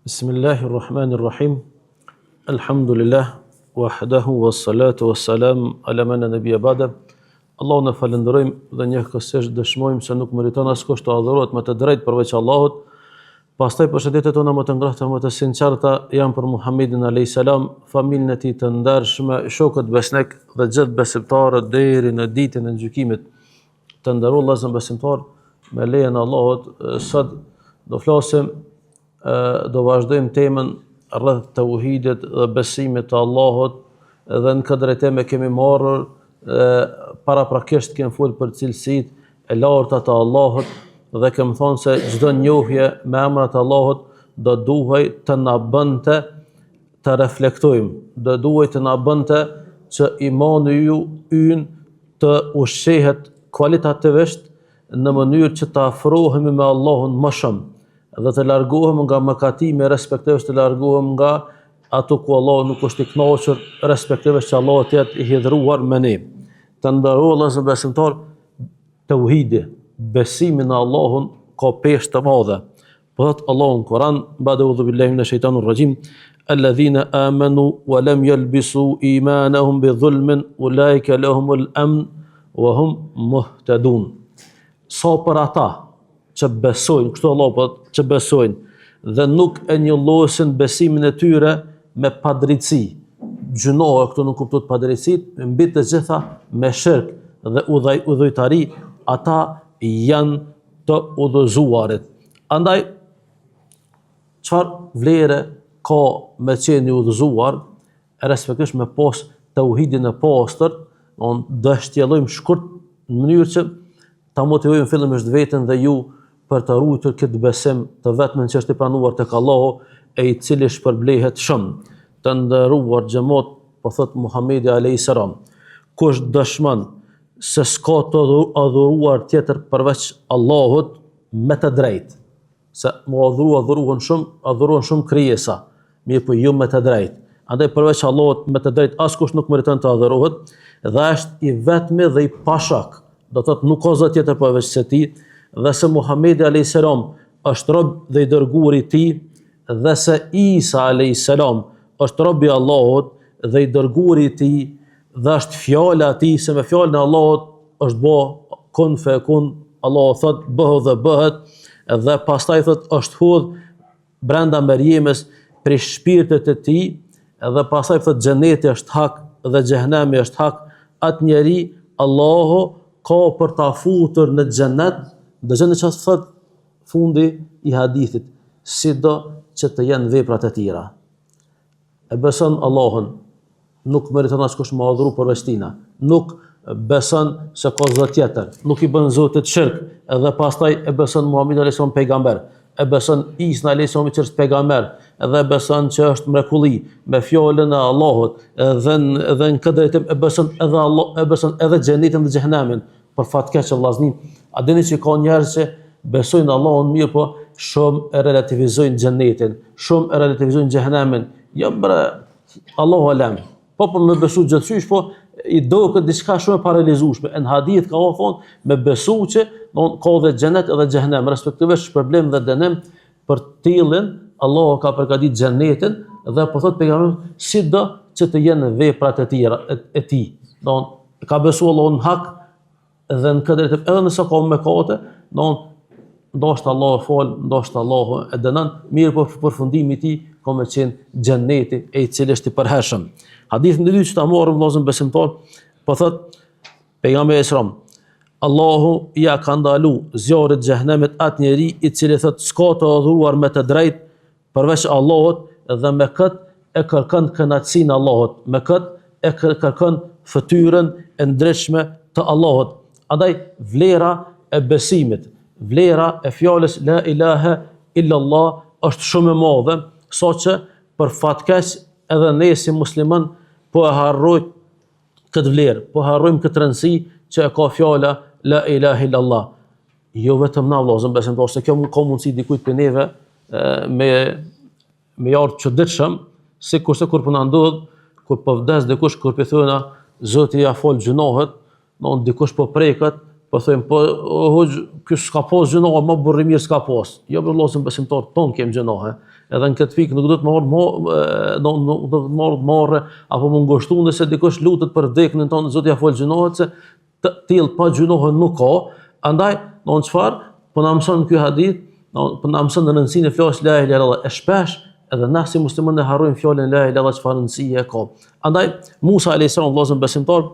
Bismillahirrahmanirrahim. Alhamdulillah wahdahu wassalatu wassalam ala man nabiyya ba'da. Allahun e falenderojmë dhe njëkohësisht dëshmojmë se nuk meriton askush të adhurohet me të drejtë përveç Allahut. Pastaj përshëndetjet tona më të ngrohta më të sinqarta janë për Muhammedin alayhis salam, familjen e tij të ndershme, shokët besnik dhe gjithë besimtarët deri në ditën e gjykimit. Të nderuar vëllezër besimtar, me lejen e Allahut, sot do flasim do vazhdojmë temën rreth tauhidit dhe besimit të Allahut dhe në këtë drejtim kemi marrë paraprakisht kemi folur për cilësitë e larta të Allahut dhe kemi thonë se çdo njohje me emrat e Allahut do duhej të na bënte të reflektojmë, do duhej të na bënte që imani ynë të ushqehet kualitativisht në mënyrë që të afrohemi me Allahun më shumë dhe të largohem nga mëkatimi, respektivisht të largohem nga ato ku Allah nuk është i kënaqur, respektivisht që Allah të jetë i hidhruar me ne. Të nderuar vëllezër besimtar, tauhidi, besimi në Allahun ka peshë të madhe. Po thot Allahu në Kur'an, ba'udhu billahi minash shaitanir rajim, alladhina amanu wa lam yalbisu imanahum bidhulmin ulaika lahumul amn wa hum muhtadun. Sa për ata që besojnë, kështu Allah po që besojnë dhe nuk e njollosin besimin e tyre me padrejtësi. Gjunoa këtu nuk kuptohet padrejtësi, mbi të gjitha me shirk dhe udhëtari, ata janë të udhëzuarit. Andaj çfarë vlere ka me qenë i udhëzuar, respektivisht me pas tauhidin e pastër, do shtjellojmë shkurt në mënyrë që ta motivojmë fillimisht veten dhe ju për të ruajtur këtë besim të vetmin që është i pranuar tek Allahu, e i cili shpërblehet shumë. Të nderuar xhamat, po thot Muhamedi alayhis salam, kush dëshmon se s'ka të adhuruar tjetër përveç Allahut me të drejtë, se mu adhuruan shumë krijesa, mirë po jo me të drejtë. Andaj përveç Allahut me të drejtë askush nuk meriton të adhurohet dhe është i vetmi dhe i pashak. Do thot nuk ka zot tjetër përveç se ti, dhe se Muhamedi alayhis salam është rob dhe i dërguar i tij, dhe se Isa alayhis salam është rob i Allahut dhe i dërguar i tij, dhe është fjala e tij, se me fjalën e Allahut është bë kun fekun, Allahu thot bëhu dhe bëhet, dhe pastaj thot është hudh brenda Meriemës për shpirtet e tij, dhe pastaj thot xheneti është hak dhe xhehenemi është hak, atë njeri Allahu ka për ta futur në xhenet. Dhe gjënë që thot fundi i hadithit, sido që të jenë veprat e tjera. E beson Allahun, nuk meriton askush me adhuru përveç tij, nuk beson se ka zot tjetër, nuk i bën zotit shirk, edhe pastaj e beson Muhamedi alayhis salam pejgamber, e beson Isa alayhis salam që është pejgamber, edhe beson që është mrekulli me fjalën e Allahut, dhe në këtë drejtim e beson edhe Allah, e beson edhe xhenetin dhe xhehenemin. Për fatkeq vllazni, a dini që ka njerëz që besojnë Allahun mirë, po shumë e relativizojnë xhenetin, shumë e relativizojnë xhehenemin. Jo bre, Allahu alam. Po me besu gjithçysh, po i do këtë diçka shumë e paralizueshme. Në hadith ka thonë me besu që ka dhe xhenet edhe xhehenem, respektivisht problem dhe dënim për tillin Allahu ka përgatitur xhenetin dhe po thot pejgamberi sido që të jenë veprat e tjera e tij. Don ka besu Allahun hak dhe në këtë drejtim edhe nëse ka mëkate, ndoshta Allahu fal, ndoshta Allahu e dënon, mirë po përfundimi i tij ka me qenë xheneti e i cili është i përhershëm. Hadithin e dytë që ta marrim vëllezër besimtar, po thot pejgamberi sallallahu alajhi wasallam, Allahu ja ka ndalu zjarrit xhehenemit atë njeri i cili thot s'ka të adhuruar me të drejtë përveç Allahut dhe me kët e kërkon kënaqësinë e Allahut, me kët e kërkon fytyrën e ndritshme të Allahut. Andaj vlera e besimit, vlera e fjalës la ilaha illa Allah është shumë e madhe, saqë për fatkeq edhe ne si musliman po e harrojmë këtë vlerë, po harrojmë këtë rëndësi që e ka fjala la ilaha illa Allah. Jo vetëm na vëllezër besimtar, se kjo ka mundësi dikujt për neve me ardhë çuditshëm, sikurse kur po na ndodh, kur po vdes dikush, kur po thonë Zoti ja fal gjunohet, dikush po preket, po thojmë po ky s'ka pas gjunohe, më burri mirë s'ka pas. Jo vëllezër besimtar, ton kem gjunohe. edhe në këtë pikë nuk do të morë apo më ngushtu nëse dikush lutet për vdekjen tonë, Zoti ja fol gjunohet se të tillë pa gjunohe nuk ka. Andaj, çfarë? Po na mëson ky hadith, po na mëson rëndësinë e fjalës la ilaha illallah. E shpesh edhe na si muslimanë ne harrojmë fjalën la ilaha illallah çfarë rëndësie ka. Andaj Musa alayhis salam vëllezër besimtar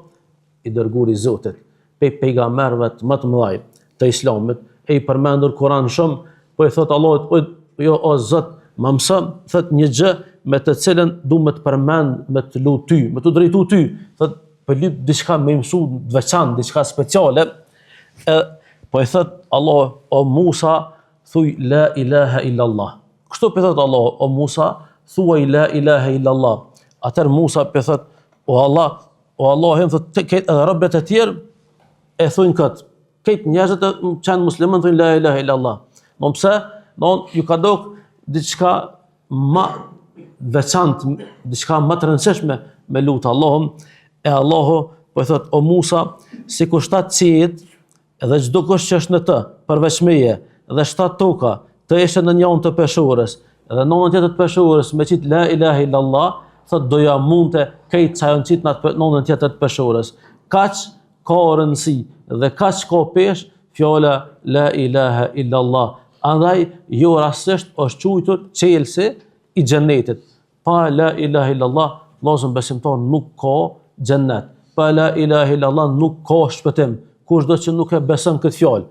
i dërguar i Zotit, pejgamberëve më të mëdhenj të Islamit, e i përmendur Kur'an shumë, po i thot Allahut, po jo o Zot, më mëso, thot një gjë me të cilën du me të përmend, me të lut ty, me të drejtu ty, thot për lyp diçka me mësu të veçantë, diçka speciale. Po i thot Allah, o Musa, thuj la ilaha illallah. Kështu për thot Allah, o Musa, thuaj la ilaha illallah. Atër Musa për thot, o Allah, thot, edhe rëbet e tjerë, e thujnë këtë. Këtë njerëzit e qenë muslimën, thujnë la ilaha illallah. Në pse, ju ka dok diçka ma veçantë, diçka ma të rëndësishme me lutë Allahum, e Allahu, po i thot, o Musa, si ku 7 qiejt, edhe çdo kush që është në të, përveç meje, dhe 7 toka, të ishte në njën të peshorës, edhe në njën tjetër të peshorës, me qitë la ilaha illallah, thot doja mundte kejtë që ajon qitë në njën tjetër të peshorës. Kaq ka rëndësi, dhe kaq ka pesh, fjala la ilaha illallah. Andaj, jo rastisht është quajtur qelsi i xhennetit. Pa la ilaha illallah, vëllezër besimtar nuk ka xhennet. Pa la ilaha illallah nuk ka shpëtim. Kushdo që nuk e beson këtë fjalë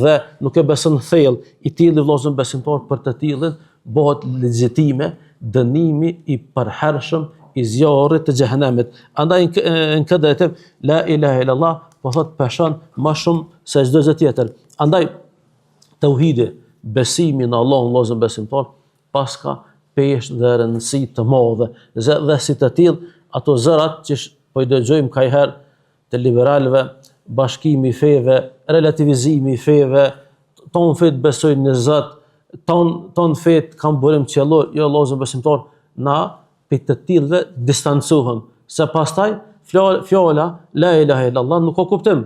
dhe nuk e beson thellë, i tillë vëllezër besimtar për të tillën bëhet legjitime dënimi i përhershëm i zjarrit të xhehenemit. Andaj në këtë drejtim la ilaha illallah po thot peshon më shumë se çdo gjë tjetër. Andaj tauhidi, besimi në Allahun vëllezër besimtar, paska peshë dhe rëndësi të madhe. Dhe si të tillë ato zërat që po i dëgjojmë kajherë të liberalëve, bashkimi i feve, relativizimi i feve, ton fet besojnë në Zot, ton fet kanë burim qellor, jo vëllezër besimtar, na për të tillëve distancohem, se pastaj fjala la ilaha illallah nuk ka kuptim.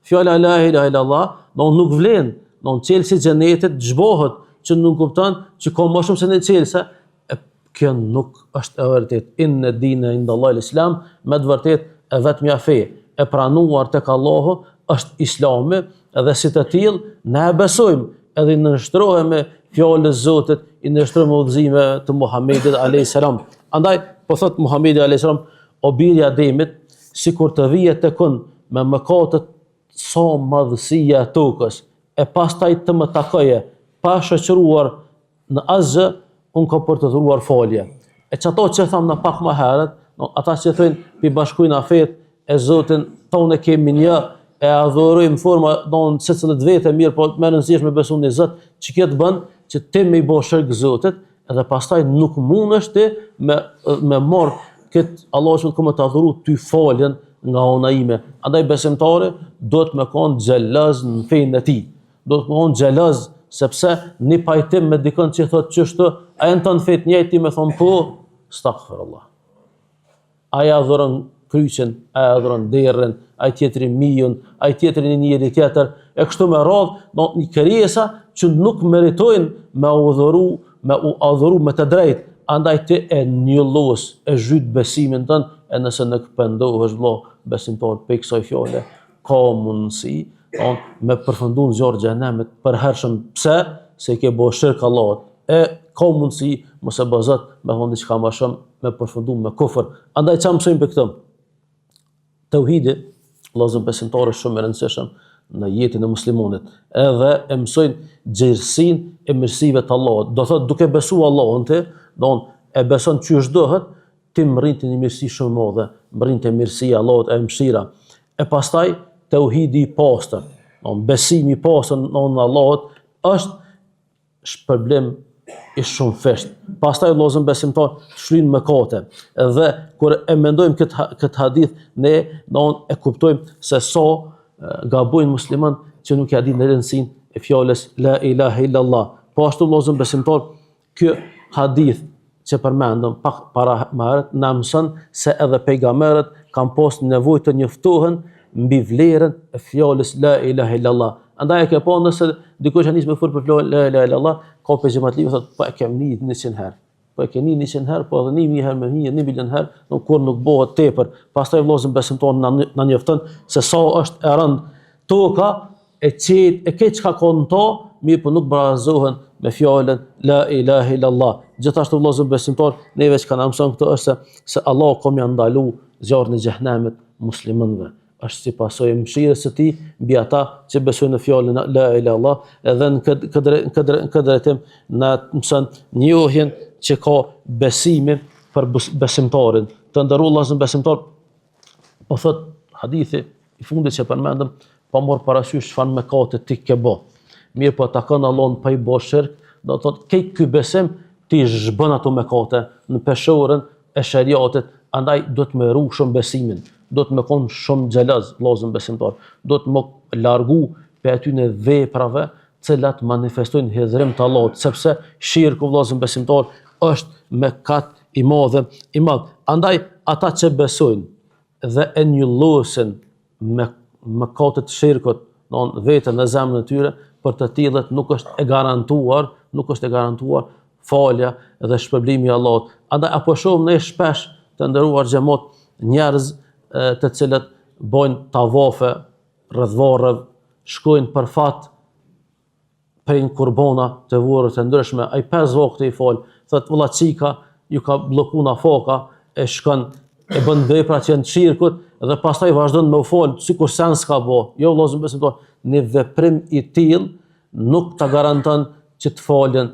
Fjala la ilaha illallah nuk vlen, qelsi i xhenetit zhbohet, që nuk kupton që ka më shumë se në qelse. Kjo nuk është e vërtet. Inna dina indallahi l-Islam, me të vërtet e vetmja fe e pranuar tek Allahu është Islami, edhe si të tillë ne e besojmë, edhe i nënshtrohemi fjalës Zotit, i nënshtrohemi udhëzime të Muhamedit alayhis salam. Andaj po thot Muhamedi alayhis salam, o birë Ademit, sikur të vihet tekun me mëkatet sa madhësia e tokës, e pastaj të më takoje pa shoqëruar në asgjë, unë ka për të dhuruar falje. E që ato që thamë në pak më herët, ata që thëjnë pi bashkujnë afet e Zotin, tonë e kemi një, e adhurojmë forma, se cilët vete mirë, po me rëndësish me besu një Zot, që këtë bënd që ti me i bo shërk Zotit, edhe pastaj nuk mund është ti me marë këtë Allah që të këmë të adhuru ty faljen nga ona ime. Andaj besimtari do të me konë gjelëz në fejnë e ti. Do të me konë gjelëz sepse një pajtim me dikën që thotë qështu, a e në të në fejtë njëti me thonë po, stakfirullah. Aja adhuron kryqin, aja adhuron derën, aja tjetëri mijun, aja tjetëri një njëri tjetër, e kështu me radhë, një kërjesa që nuk meritojnë me u adhuru me të drejtë, andaj ti e njëllos, e zhyt besimin tënë, e nëse në këpëndohësh vëlla besimtar pe kësaj fjale, ka mundësi me përfundu në zjarë xhenemit për hershëm. Pse? Se ke bo shirk Allahut. E ka mundësi mos e bazat me thonë diçka më shumë me përfundu me kufër. Andaj çfarë mësojmë për këtë? Tauhidi, vëllezër besimtarë, shumë e rëndësishëm në jetën e muslimonit. Edhe e mësojnë gjerësinë e mirësive të Allahut. Do thotë duke besuar Allahun ti, e beson çysh dohet, ti mrin të një mirësi shumë madhe, mrin të mirësia Allahut e mëshira. E pastaj tauhidi i pastër, besimi i pastër në Allahut është shpërblim i shumë fesht. Pastaj vëllezër besimtar shlyn mëkate. Dhe kur e mendojmë këtë hadith, ne e kuptojmë se sa gabojnë musliman që nuk ja dinë rëndësinë e fjalës la ilaha illallah. Po ashtu vëllezër besimtar, ky hadith që përmendëm pak para më herët na mëson se edhe pejgamberët kanë pas nevojë të njoftohen mbi vlerën e fjalës la ilaha illallah. Andaj e ke pa nëse dikush që nis me fol për fjalën la ilaha illallah, ka pe xhamatli thotë po e kem nis 100 herë. Po e keni 100 herë, po edhe 1000 herë me 1 milion herë, nuk kur nuk bëhet tepër. Pastaj vëllezër besimtar na njofton se sa është e rënd toka e qetë e keq çka konto, mirë po nuk barazohen me fjalën la ilaha illallah. Gjithashtu vëllezër besimtar, neve që kanë mëson këto është se Allah ka më ndalu zjarrin e xhenemit muslimanëve. Është si pasojë mëshirës së tij mbi ata që besojnë në fjalën la ilaha illallah, edhe në këtë drejtim na mëson njohjen që ka besimin për besimtarin. Të nderuar vëllezër besimtar, po thot hadithi i fundit që përmendëm, pa marr parasysh çfarë mëkate ti ke bë. Mirë po takon Allahun pa i bërë shirk, do të thotë ke ky besim ti zhbën ato mëkate në peshorën e shariatit, andaj do të më ruaj shumë besimin, do të më kon shumë xheloz vëllezër besimtar, do të më largu pe aty në veprave cilat manifestojnë hidhrim të Allahut, sepse shirku vëllezër besimtar është mëkat i madh. Andaj ata që besojnë dhe e njollosin me mëkatet e shirkut në veten e zemrën e tyre, për të tillët nuk është e garantuar falja dhe shpërblimi i Allahut. Andaj apo shohim ne shpesh të nderuar xhamat njerëz të cilët bojnë tavafe rreth varreve, shkojnë për fat prej kurbona të vurrë të ndryshme, ai 5 vakte i fal, thot valla çika ju ka bllokuar na foka, e shkon e bën vepra që janë shirkut dhe pastaj vazhdon me u fal sikur sen s'ka bë. Jo vëllezër besimtar, në veprim i tillë nuk ta garanton që të falen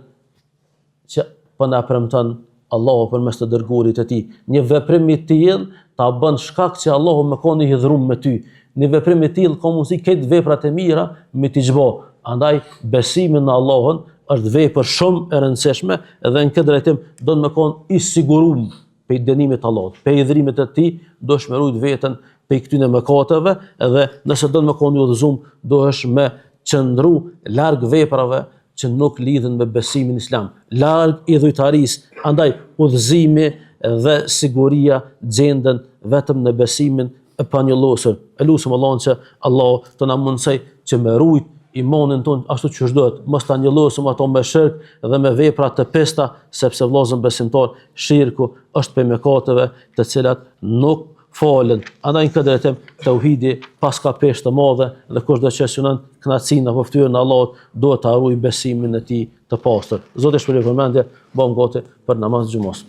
që po na premton Allahu përmes të dërguarit të tij. Një veprim i tillë ta bën shkak që Allahu më ka një hidhrum me ty. Në veprim i tillë ka mundësi këtë veprat e mira me t'i xhbo. Andaj besimi në Allahun është vepër shumë e rëndësishme dhe në këtë drejtim do të më kon i sigurum pe dënimit të Allahut, pe hidhrimit të tij, do shmerojt veten pe këtyre mëkateve dhe nëse do të më kon i udhëzum, do është me qëndru larg veprave që nuk lidhen me besimin islam, larg idhujtarisë. Andaj udhëzimi dhe siguria gjenden vetëm në besimin e panjollosur. Elusim Allahun që Allah të na mundsoj që me rujt imanin ton ashtu që duhet, mos ta njollosim ato me shirk dhe me vepra të pesta, sepse vëllezër besimtar, shirku është prej mëkateve të cilat nuk falen. Andaj në këtë drejtim tauhidi pas ka peshë të madhe dhe kushdo që synon kënaqësinë apo ftyrën e Allahut duhet ta ruaj besimin e tij të pastër. Zoti shpëlojë përmendje, bëjmë gati për namaz xhumos.